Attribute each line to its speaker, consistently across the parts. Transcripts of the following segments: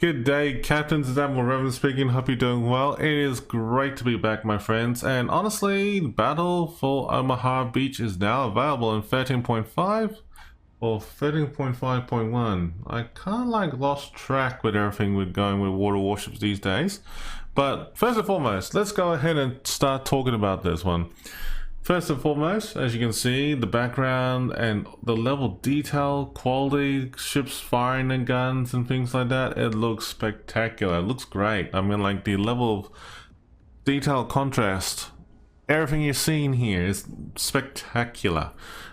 Speaker 1: Good day, captains. It's Admiral Revan speaking. Hope you're doing well. It is great to be back, my friends. And honestly, the battle for Omaha Beach is now available in 13.5 or 13.5.1. I kind of lost track with everything we're going with World of Warships these days. But first and foremost, let's go ahead and start talking about this one. First and foremost, as you can see, the background and the level of detail, quality, ships firing and guns and things like that, it looks spectacular. It looks great. I mean, like the level of detail, contrast, everything you're seeing here is spectacular.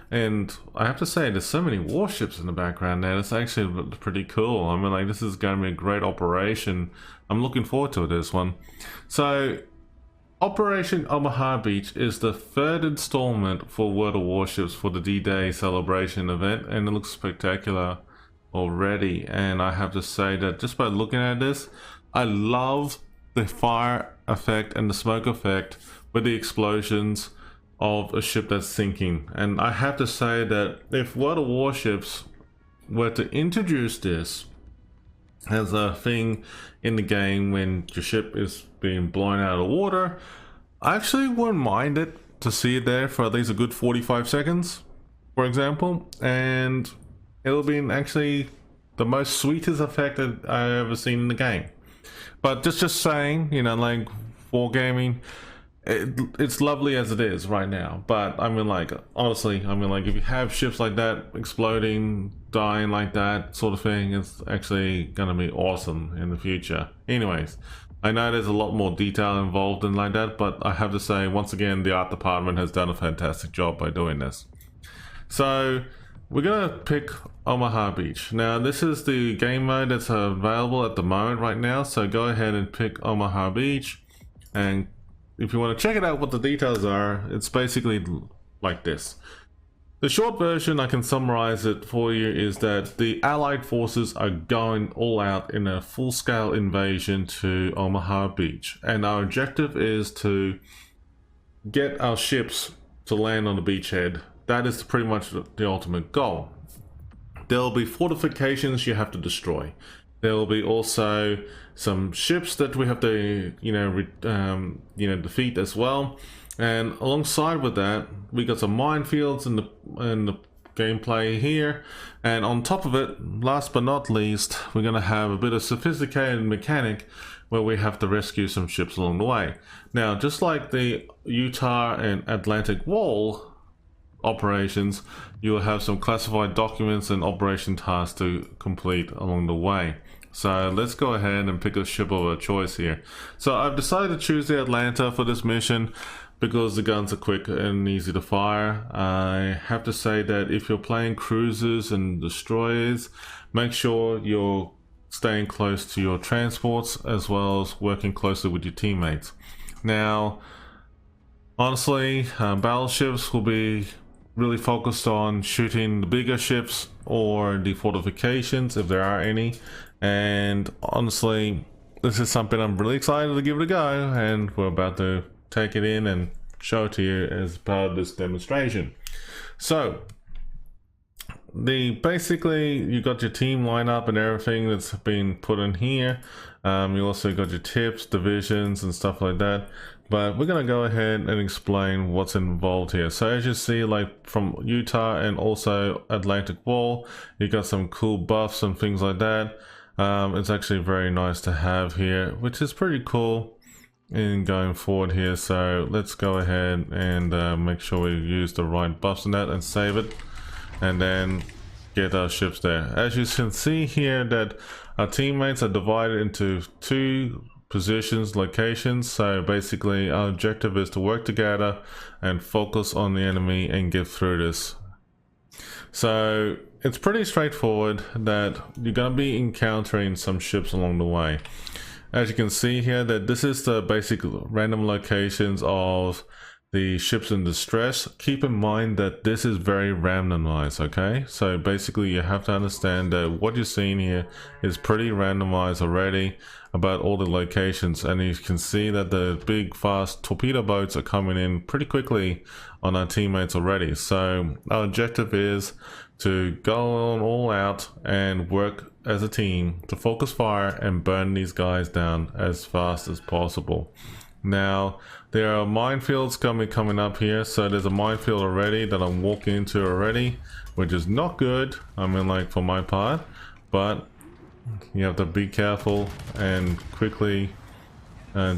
Speaker 1: And I have to say, there's so many warships in the background there. It's actually pretty cool. I mean, like, this is going to be a great operation. I'm looking forward to this one. So Operation Omaha Beach is the third installment for World of Warships for the D-Day celebration event, and it looks spectacular already. And I have to say that just by looking at this, I love the fire effect and the smoke effect with the explosions of a ship that's sinking. And I have to say that if World of Warships were to introduce this as a thing in the game when your ship is being blown out of water, I actually wouldn't mind it to see it there for at least a good 45 seconds, for example, and it'll be actually the most sweetest effect that I've ever seen in the game. But just saying, you know, like, for gaming, it's lovely as it is right now. But I mean, like, honestly, I mean, like, if you have ships like that exploding, dying like that sort of thing, it's actually gonna be awesome in the future. Anyways, I know there's a lot more detail involved in like that, but I have to say, once again, the art department has done a fantastic job by doing this. So we're gonna pick Omaha Beach. Now, this is the game mode that's available at the moment right now, so go ahead and pick Omaha Beach. And if you want to check it out what the details are, it's basically like this. The short version, I can summarize it for you, is that the Allied forces are going all out in a full-scale invasion to Omaha Beach, and our objective is to get our ships to land on the beachhead. That is pretty much the ultimate goal. There will be fortifications you have to destroy. There will be also some ships that we have to, defeat as well. And alongside with that, we got some minefields in the gameplay here. And on top of it, last but not least, we're going to have a bit of sophisticated mechanic where we have to rescue some ships along the way. Now, just like the Utah and Atlantic Wall operations, you will have some classified documents and operation tasks to complete along the way. So let's go ahead and pick a ship of our choice here. So I've decided to choose the Atlanta for this mission because the guns are quick and easy to fire. I have to say that if you're playing cruisers and destroyers, make sure you're staying close to your transports as well as working closely with your teammates. Now, honestly, battleships will be really focused on shooting the bigger ships or the fortifications if there are any. And honestly, this is something I'm really excited to give it a go, and we're about to take it in and show it to you as part of this demonstration. So basically you got your team lineup and everything that's been put in here. You also got your tips, divisions and stuff like that, but we're gonna go ahead and explain what's involved here. So as you see, like from Utah and also Atlantic Wall, you got some cool buffs and things like that. It's actually very nice to have here, which is pretty cool in going forward here. So let's go ahead and make sure we use the right buffs in that and save it, and then get our ships there. As you can see here, that our teammates are divided into two positions, locations. So basically our objective is to work together and focus on the enemy and get through this. So it's pretty straightforward that you're going to be encountering some ships along the way. As you can see here, that this is the basic random locations of the ships in distress, keep in mind that this is very randomized, okay? So basically you have to understand that what you're seeing here is pretty randomized already about all the locations, and you can see that the big fast torpedo boats are coming in pretty quickly on our teammates already. So our objective is to go on all out and work as a team to focus fire and burn these guys down as fast as possible. Now there are minefields coming up here, so there's a minefield already that I'm walking into already, which is not good, I mean, like, for my part, but you have to be careful and quickly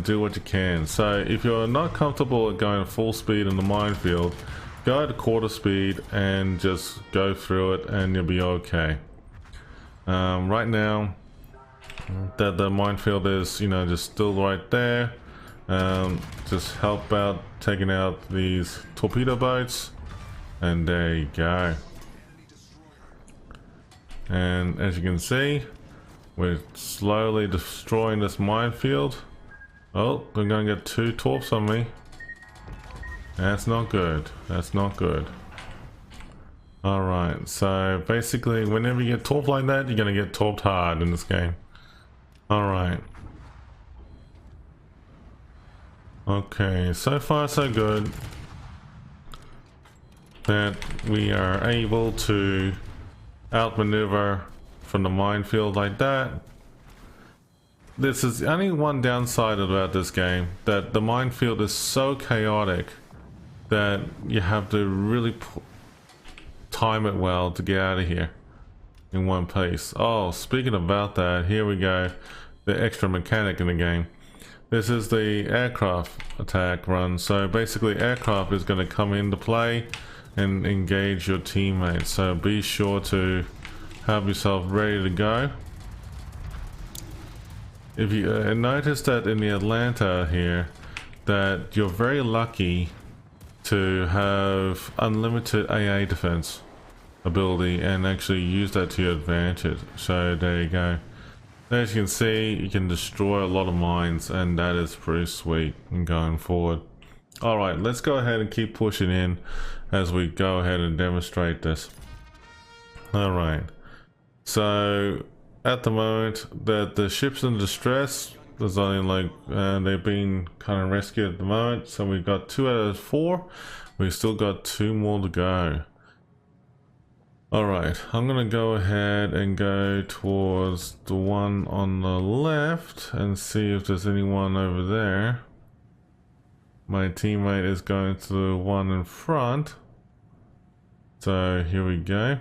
Speaker 1: do what you can. So if you're not comfortable at going full speed in the minefield, go at quarter speed and just go through it and you'll be okay. Right now that the minefield is, you know, just still right there, just help out taking out these torpedo boats, and there you go. And as you can see, we're slowly destroying this minefield. Oh, they're gonna get 2 torps on me. That's not good. That's not good. Alright, so basically whenever you get torped like that, you're gonna get torped hard in this game. Alright. Okay, so far so good. That we are able to outmaneuver from the minefield like that. This is only one downside about this game, that the minefield is so chaotic that you have to really time it well to get out of here in one piece. Oh, speaking about that, here we go, the extra mechanic in the game. This is the aircraft attack run. So basically aircraft is going to come into play and engage your teammates, so be sure to have yourself ready to go. If you notice that in the Atlanta here, that you're very lucky to have unlimited AA defense ability and actually use that to your advantage. So there you go. As you can see, you can destroy a lot of mines, and that is pretty sweet and going forward. Alright, let's go ahead and keep pushing in as we go ahead and demonstrate this. Alright, so at the moment that the ships in distress, there's only like they've been kind of rescued at the moment, so we've got 2 out of 4. We've still got 2 more to go. Alright, I'm gonna go ahead and go towards the one on the left and see if there's anyone over there. My teammate is going to the one in front. So here we go.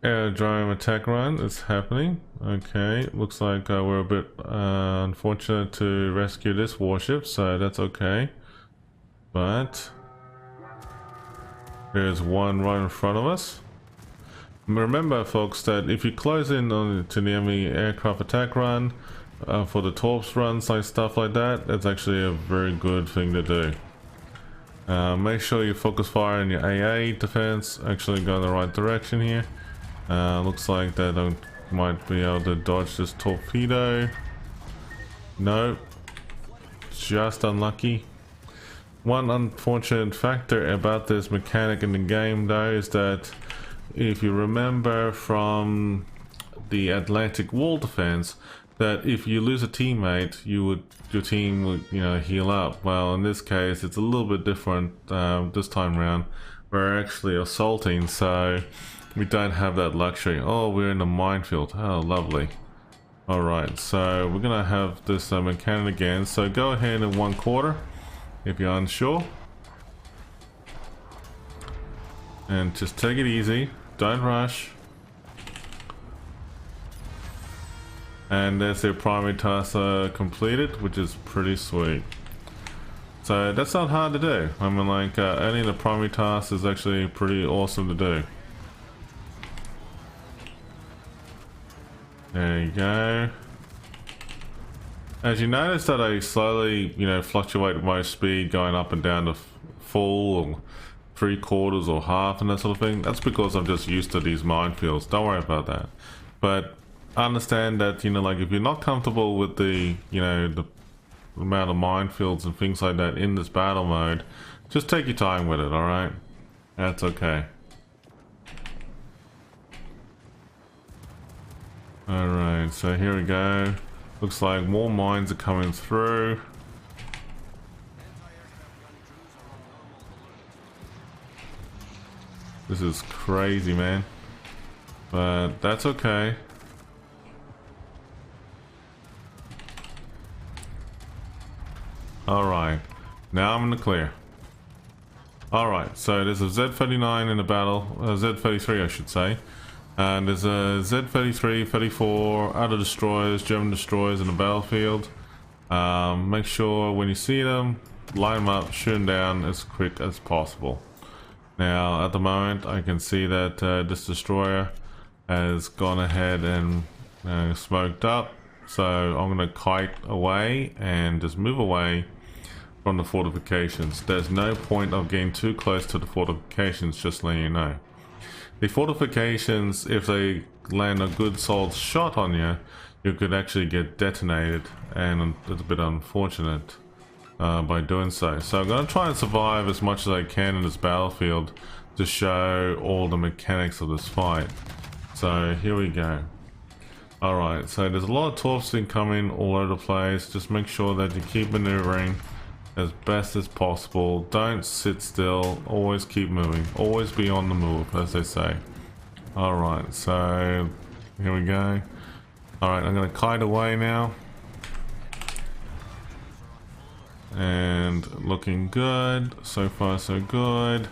Speaker 1: Aerodrome attack run is happening. Okay, looks like we're a bit unfortunate to rescue this warship, so that's okay. But there's one right in front of us. Remember folks, that if you close in on to the enemy aircraft attack run for the torps runs, like stuff like that, that's actually a very good thing to do. Make sure you focus fire on your AA defense, actually go in the right direction here. Looks like that I might be able to dodge this torpedo. No, just unlucky. One unfortunate factor about this mechanic in the game though is that if you remember from the Atlantic Wall defense, that if you lose a teammate, your team would, you know, heal up. Well, in this case it's a little bit different this time around. We're actually assaulting, so we don't have that luxury. Oh, we're in a minefield. Oh, lovely. Alright, so we're gonna have this mechanic again, so go ahead in 1/4 if you're unsure, and just take it easy, don't rush. And there's their primary task completed, which is pretty sweet. So that's not hard to do. I mean, like earning the primary task is actually pretty awesome to do. There you go. As you notice that I slowly, you know, fluctuate my speed going up and down to full or 3/4 or half and that sort of thing, that's because I'm just used to these minefields. Don't worry about that. But understand that, you know, like if you're not comfortable with the, you know, the amount of minefields and things like that in this battle mode. Just take your time with it, alright? That's okay. Alright, so here we go. Looks like more mines are coming through. This is crazy, man. But that's okay. Alright, now I'm in the clear. Alright, so there's a Z-39 in the battle, Z-33 I should say. And there's a Z-33, 34 other destroyers, German destroyers in the battlefield. Make sure when you see them, line them up, shoot them down as quick as possible. Now at the moment I can see that this destroyer has gone ahead and smoked up. So I'm going to kite away and just move away from the fortifications. There's no point of getting too close to the fortifications, just letting you know. The fortifications, if they land a good solid shot on you, you could actually get detonated, and it's a bit unfortunate by doing so. So I'm going to try and survive as much as I can in this battlefield to show all the mechanics of this fight. So here we go. Alright, so there's a lot of torps incoming all over the place. Just make sure that you keep maneuvering as best as possible. Don't sit still, always keep moving, always be on the move, as they say. Alright, so here we go. Alright, I'm gonna kite away now, and looking good. So far so good.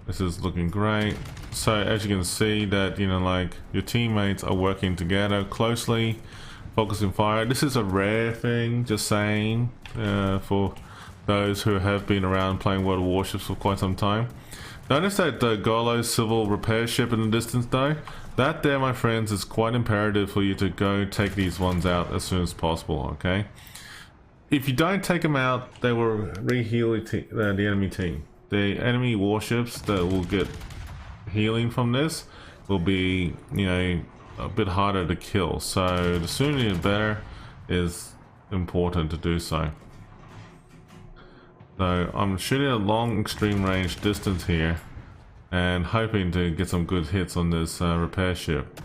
Speaker 1: This is looking great. So as you can see that, you know, like your teammates are working together closely, focusing fire. This is a rare thing, just saying, for those who have been around playing World of Warships for quite some time. Notice that the Golo civil repair ship in the distance though. That there, my friends, is quite imperative for you to go take these ones out as soon as possible, okay? If you don't take them out, they will re-heal the enemy team. The enemy warships that will get healing from this will be, you know, a bit harder to kill. So the sooner the better is important to do so. So I'm shooting a long extreme range distance here and hoping to get some good hits on this repair ship.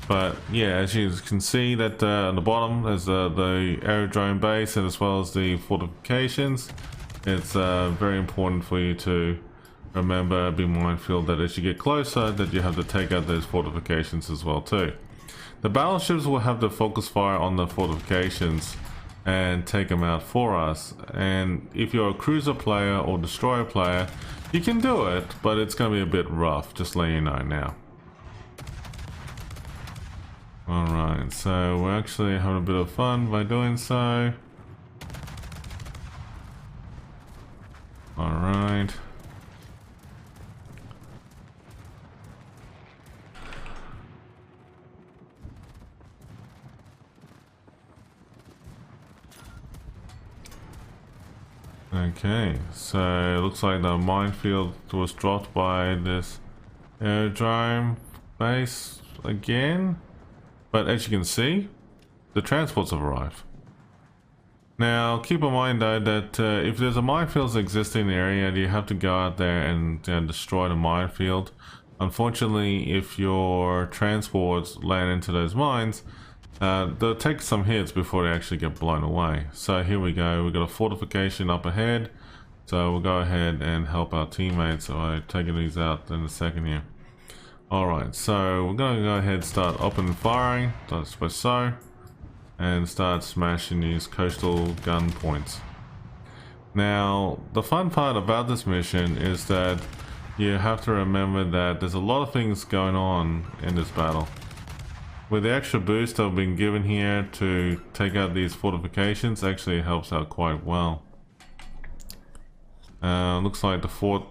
Speaker 1: But yeah, as you can see that on the bottom there's the aerodrome base, and as well as the fortifications. It's very important for you to remember, be mindful that as you get closer that you have to take out those fortifications as well too. The battleships will have to focus fire on the fortifications and take them out for us, and if you're a cruiser player or destroyer player you can do it, but it's going to be a bit rough, just letting you know now. Alright, so we're actually having a bit of fun by doing so. Alright. Okay, so it looks like the minefield was dropped by this aerodrome base again. But as you can see, the transports have arrived. Now, keep in mind though that if there's a minefield existing in the area, you have to go out there and destroy the minefield. Unfortunately, if your transports land into those mines, they'll take some hits before they actually get blown away. So here we go, we've got a fortification up ahead. So we'll go ahead and help our teammates by taking these out in a second here. Alright, so we're going to go ahead and start opening firing, that's by so, and start smashing these coastal gun points. Now, the fun part about this mission is that you have to remember that there's a lot of things going on in this battle. With the extra boost I've been given here to take out these fortifications, actually it helps out quite well. Looks like the fort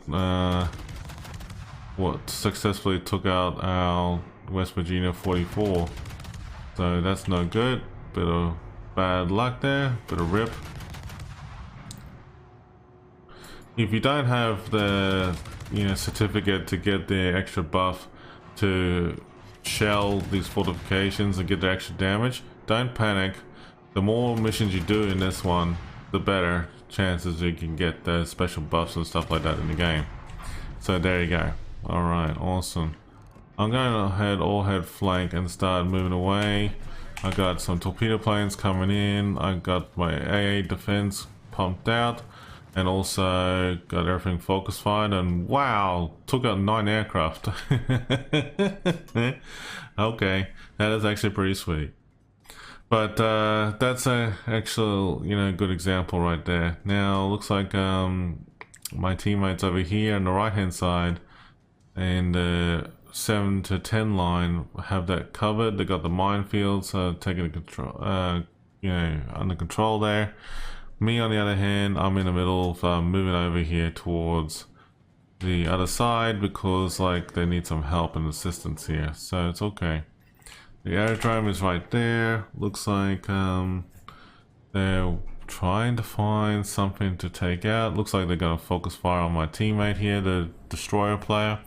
Speaker 1: successfully took out our West Virginia 44, so that's no good. Bit of bad luck there, bit of rip. If you don't have the certificate to get the extra buff to shell these fortifications and get the extra damage, don't panic. the more missions you do in this one, the better chances you can get those special buffs and stuff like that in the game. So there you go. Alright, awesome. I'm going to head flank and start moving away. I got some torpedo planes coming in. I got my AA defense pumped out. And also got everything focus fired, and wow, took out 9 aircraft. Okay, that is actually pretty sweet. But that's a actual, you know, good example right there. Now looks like my teammates over here on the right hand side and the 7 to 10 line have that covered. They got the minefields taking control, you know, under control there. Me, on the other hand, I'm in the middle of moving over here towards the other side because, like, they need some help and assistance here. So it's okay. The aerodrome is right there. Looks like they're trying to find something to take out. Looks like they're going to focus fire on my teammate here, the destroyer player.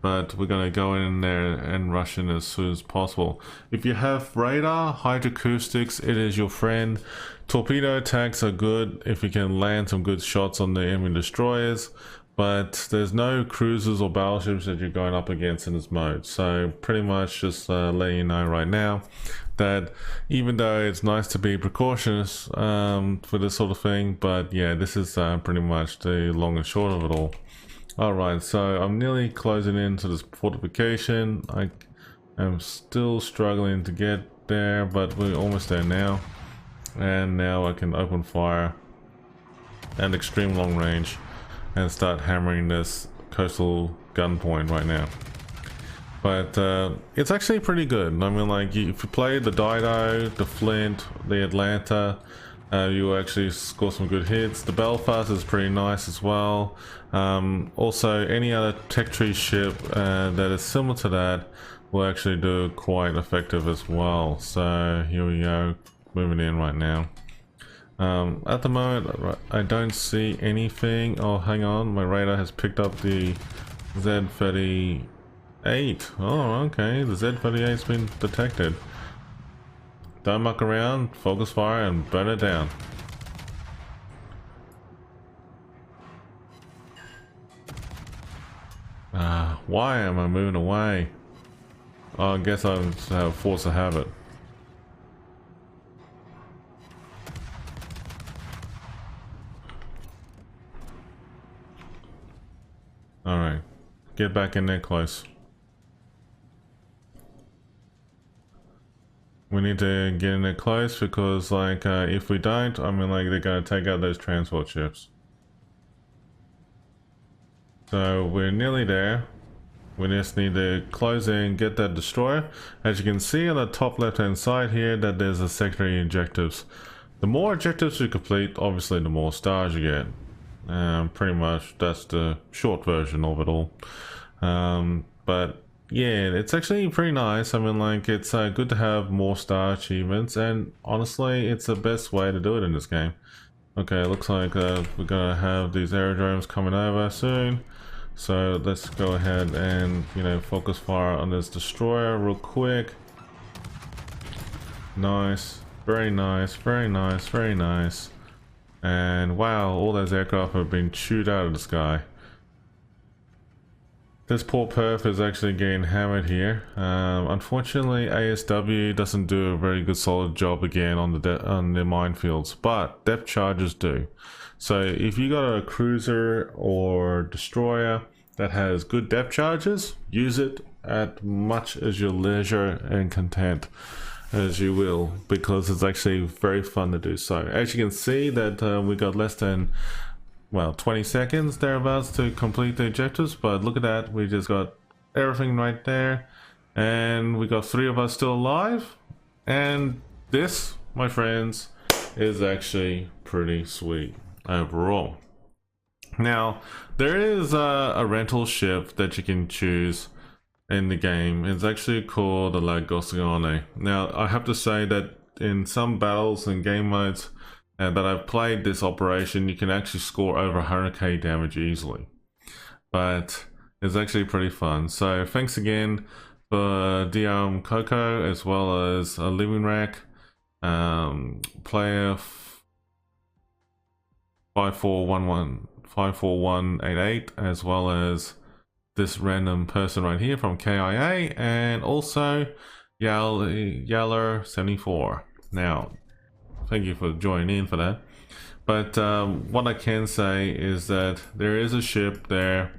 Speaker 1: But we're going to go in there and rush in as soon as possible. If you have radar, hydroacoustics, it is your friend. Torpedo attacks are good if you can land some good shots on the enemy destroyers, but there's no cruisers or battleships that you're going up against in this mode. So pretty much just letting you know right now that even though it's nice to be precautious for this sort of thing, but yeah, this is pretty much the long and short of it all. Alright, so I'm nearly closing into this fortification. I am still struggling to get there, but we're almost there now. And now I can open fire at extreme long range and start hammering this coastal gunpoint right now. But it's actually pretty good. I mean, like, if you play the Dido, the Flint, the Atlanta, you actually score some good hits. The Belfast is pretty nice as well. Also, any other tech tree ship that is similar to that will actually do quite effective as well. So here we go, moving in right now. At the moment, I don't see anything. Oh, hang on, my radar has picked up the Z38. Oh, okay, the Z38's been detected. Don't muck around, focus fire and burn it down. Why am I moving away? Oh, I guess I have force of habit. Alright, get back in there close. We need to get in there close because, like, if we don't, I mean, like, they're going to take out those transport ships. So we're nearly there. We just need to close in, get that destroyer. As you can see on the top left hand side here that there's a secondary objectives. The more objectives you complete, obviously the more stars you get. Pretty much that's the short version of it all. But yeah, it's actually pretty nice. I mean, like, it's good to have more star achievements, and honestly it's the best way to do it in this game. Okay, looks like we're gonna have these aerodromes coming over soon. So let's go ahead and, you know, focus fire on this destroyer real quick. Nice, very nice, very nice, very nice. And wow, all those aircraft have been chewed out of the sky. This poor perf is actually getting hammered here. Unfortunately, ASW doesn't do a very good solid job again on the minefields, but depth charges do. So if you got a cruiser or destroyer that has good depth charges, use it at much as your leisure and content as you will, because it's actually very fun to do so. As you can see that we got less than, well, 20 seconds thereabouts to complete the objectives, but look at that, we just got everything right there, and we got 3 of us still alive, and this, my friends, is actually pretty sweet overall. Now, there is a rental ship that you can choose in the game. It's actually called the Lagosione. Now, I have to say that in some battles and game modes that I've played this operation, you can actually score over 100k damage easily. But it's actually pretty fun. So thanks again for DRM Coco as well as a Living Rack. player 5411541188, as well as this random person right here from KIA, and also Yaller74. Now, thank you for joining in for that. But what I can say is that there is a ship there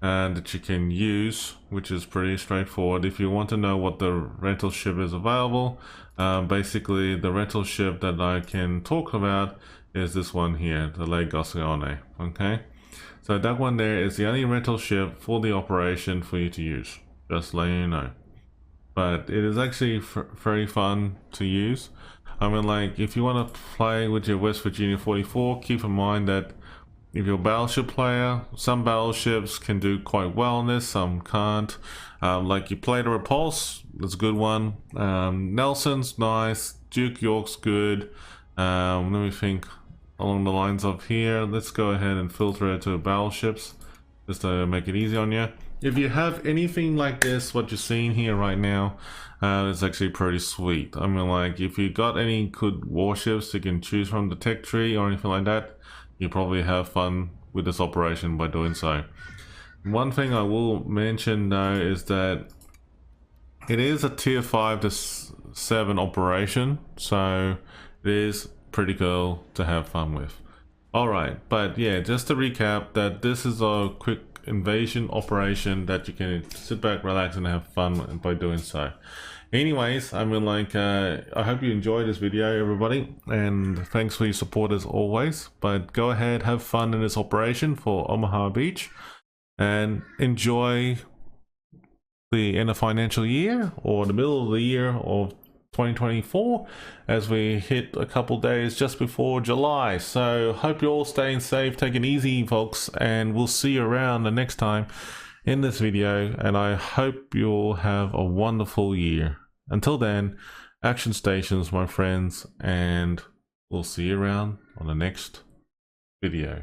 Speaker 1: that you can use, which is pretty straightforward. If you want to know what the rental ship is available, basically the rental ship that I can talk about is this one here, the Legazione. Okay, so that one there is the only rental ship for the operation for you to use, just letting you know. But it is actually very fun to use. I mean, like, if you want to play with your West Virginia 44, keep in mind that if you're a battleship player, some battleships can do quite well in this, some can't. Like, you play the Repulse, that's a good one. Nelson's nice, Duke York's good. Let me think along the lines of here. Let's go ahead and filter it to battleships, just to make it easy on you. If you have anything like this, what you're seeing here right now, it's actually pretty sweet. I mean, like, if you got any good warships you can choose from the tech tree or anything like that, you probably have fun with this operation by doing so. One thing I will mention though is that it is a tier 5 to 7 operation, so it is pretty cool to have fun with. Alright, but yeah, just to recap, that this is a quick invasion operation that you can sit back, relax, and have fun by doing so. Anyways, I mean, like, I hope you enjoyed this video, everybody, and thanks for your support as always. But go ahead, have fun in this operation for Omaha Beach, and enjoy the end of financial year or the middle of the year of 2024 as we hit a couple days just before July. So hope you're all staying safe, taking it easy, folks, and we'll see you around the next time in this video, and I hope you'll have a wonderful year. Until then, action stations, my friends, and we'll see you around on the next video.